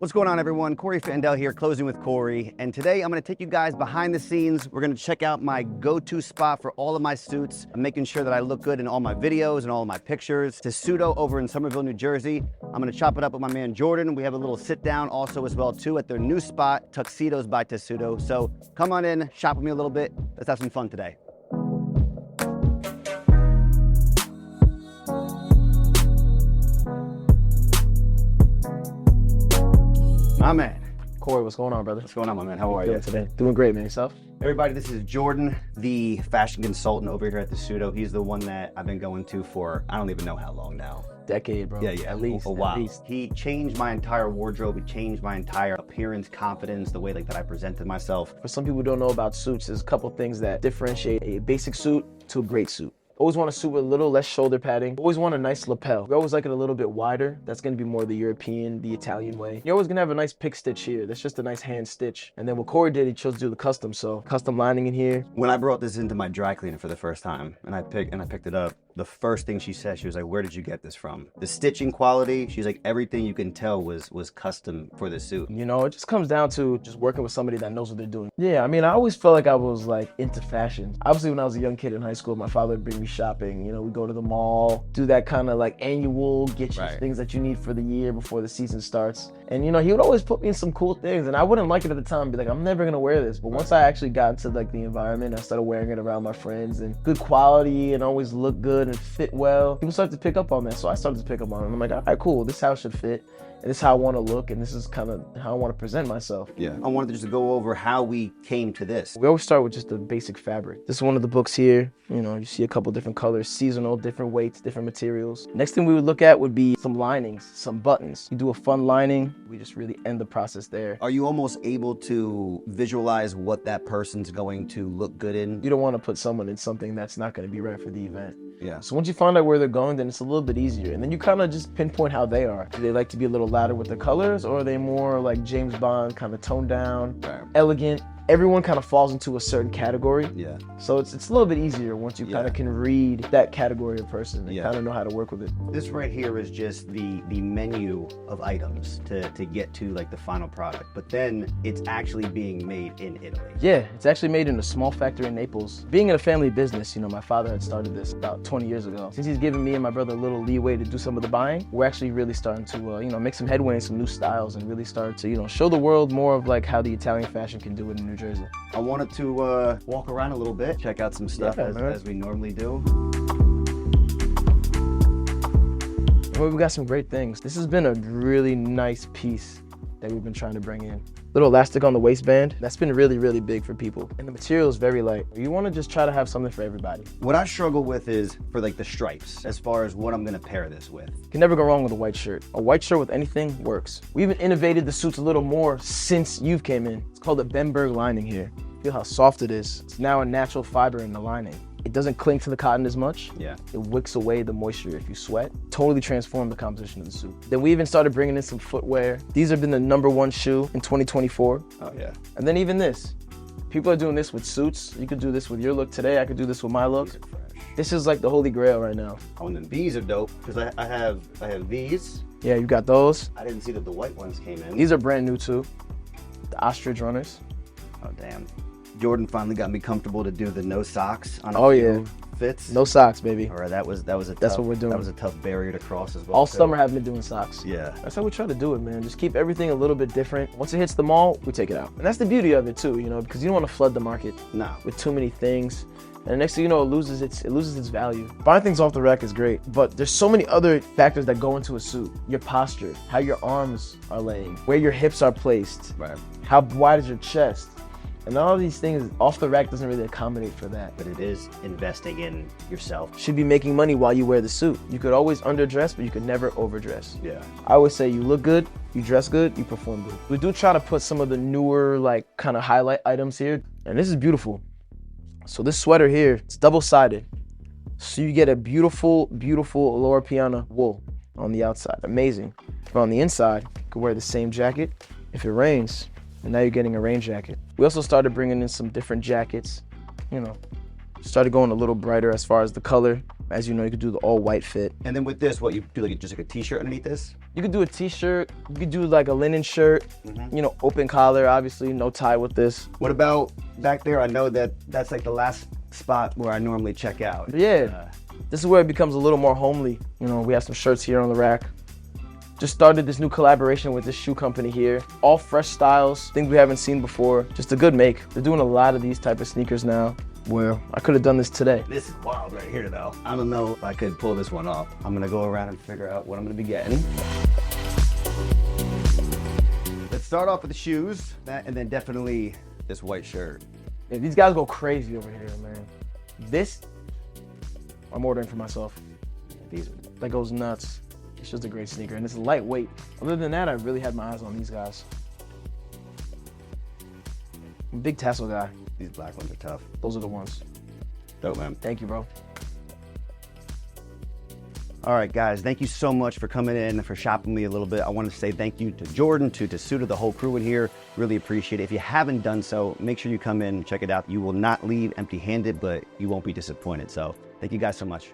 What's going on, everyone? Corey Fandel here, Closing with Cory, and today I'm going to take you guys behind the scenes. We're going to check out my go-to spot for all of my suits. I'm making sure that I look good in all my videos and all of my pictures. Tessuto over in Somerville, New Jersey. I'm going to chop it up with my man Jordan. We have a little sit-down also as well too at their new spot, Tuxedos by Tessuto. So come on in, shop with me a little bit. Let's have some fun today. My man. Corey, what's going on, brother? What's going on, my man? How are you today? Doing great, man. Yourself? Everybody, this is Jordan, the fashion consultant over here at Tessuto. He's the one that I've been going to for, I don't even know how long now. Decade, bro. Yeah, At least. A while. At least. He changed my entire wardrobe. He changed my entire appearance, confidence, the way that I presented myself. For some people who don't know about suits, there's a couple things that differentiate a basic suit to a great suit. Always want a suit with a little less shoulder padding. Always want a nice lapel. We always like it a little bit wider. That's gonna be more the European, the Italian way. You're always gonna have a nice pick stitch here. That's just a nice hand stitch. And then what Corey did, he chose to do the custom. So custom lining in here. When I brought this into my dry cleaner for the first time and I picked it up, the first thing she said, she was like, where did you get this from? The stitching quality, she's like, everything you can tell was custom for the suit. You know, it just comes down to just working with somebody that knows what they're doing. Yeah, I mean, I always felt like I was like into fashion. Obviously, when I was a young kid in high school, my father would bring me shopping. You know, we go to the mall, do that kind of like annual, get you things that you need for the year before the season starts. And you know, he would always put me in some cool things and I wouldn't like it at the time, be like, I'm never gonna wear this. But once I actually got into like the environment, I started wearing it around my friends and good quality and always look good and fit well. People started to pick up on that. So I started to pick up on it. I'm like, all right, cool. This is how it should fit. And this is how I want to look. And this is kind of how I want to present myself. Yeah. I wanted to just go over how we came to this. We always start with just the basic fabric. This is one of the books here. You know, you see a couple different colors, seasonal, different weights, different materials. Next thing we would look at would be some linings, some buttons. You do a fun lining. We just really end the process there. Are you almost able to visualize what that person's going to look good in? You don't want to put someone in something that's not going to be right for the event. Yeah. So once you find out where they're going, then it's a little bit easier. And then you kind of just pinpoint how they are. Do they like to be a little louder with the colors, or are they more like James Bond, kind of toned down, elegant? Everyone kind of falls into a certain category. Yeah. So it's a little bit easier once you kind of can read that category of person and kind of know how to work with it. This right here is just the menu of items to get to like the final product. But then it's actually being made in Italy. Yeah, it's actually made in a small factory in Naples. Being in a family business, you know, my father had started this about 20 years ago. Since he's given me and my brother a little leeway to do some of the buying, we're actually really starting to, you know, make some headway in some new styles and really start to, you know, show the world more of like how the Italian fashion can do it in New Jersey. I wanted to walk around a little bit, check out some stuff as we normally do. Well, we got some great things. This has been a really nice piece that we've been trying to bring in. Little elastic on the waistband. That's been really, really big for people. And the material is very light. You want to just try to have something for everybody. What I struggle with is for like the stripes, as far as what I'm gonna pair this with. You can never go wrong with a white shirt. A white shirt with anything works. We even innovated the suits a little more since you've came in. It's called a Bemberg lining here. Feel how soft it is. It's now a natural fiber in the lining. It doesn't cling to the cotton as much. Yeah. It wicks away the moisture if you sweat. Totally transformed the composition of the suit. Then we even started bringing in some footwear. These have been the #1 shoe in 2024. Oh yeah. And then even this. People are doing this with suits. You could do this with your look today. I could do this with my look. These are fresh. This is like the holy grail right now. Oh, and then these are dope because I have these. Yeah, you got those. I didn't see that the white ones came in. These are brand new too. The ostrich runners. Oh damn. Jordan finally got me comfortable to do the no socks on Oh, few fits. No socks, baby. All right, that was a That's tough, what we're doing. That was a tough barrier to cross as well. All too. summer have been doing socks. Yeah. That's how we try to do it, man. Just keep everything a little bit different. Once it hits the mall, we take it out. And that's the beauty of it too, you know, because you don't want to flood the market No. with too many things. And the next thing you know, it loses its value. Buying things off the rack is great, but there's so many other factors that go into a suit. Your posture, how your arms are laying, where your hips are placed, Right. how wide is your chest. And all of these things, off the rack doesn't really accommodate for that. But it is investing in yourself. You should be making money while you wear the suit. You could always underdress, but you could never overdress. Yeah. I always say you look good, you dress good, you perform good. We do try to put some of the newer, like kind of highlight items here. And this is beautiful. So this sweater here, it's double-sided. So you get a beautiful, beautiful Loro Piana wool on the outside. Amazing. But on the inside, you can wear the same jacket. If it rains, and now you're getting a rain jacket. We also started bringing in some different jackets, you know, started going a little brighter as far as the color. As you know, you could do the all white fit. And then with this, what you do, like just like a t-shirt underneath this? You could do a t-shirt, you could do like a linen shirt, you know, open collar, obviously, no tie with this. What about back there? I know that that's like the last spot where I normally check out. Yeah, this is where it becomes a little more homely. You know, we have some shirts here on the rack. Just started this new collaboration with this shoe company here. All fresh styles, things we haven't seen before. Just a good make. They're doing a lot of these type of sneakers now. Well, I could have done this today. This is wild right here though. I don't know if I could pull this one off. I'm gonna go around and figure out what I'm gonna be getting. Let's start off with the shoes, and then definitely this white shirt. Yeah, these guys go crazy over here, man. This, I'm ordering for myself. That goes nuts. It's just a great sneaker, and it's lightweight. Other than that, I really had my eyes on these guys. I'm a big tassel guy. These black ones are tough. Those are the ones. Dope, man. Thank you, bro. All right, guys, thank you so much for coming in and for shopping me a little bit. I want to say thank you to Jordan, to Tessuto, the whole crew in here. Really appreciate it. If you haven't done so, make sure you come in and check it out. You will not leave empty-handed, but you won't be disappointed. So thank you guys so much.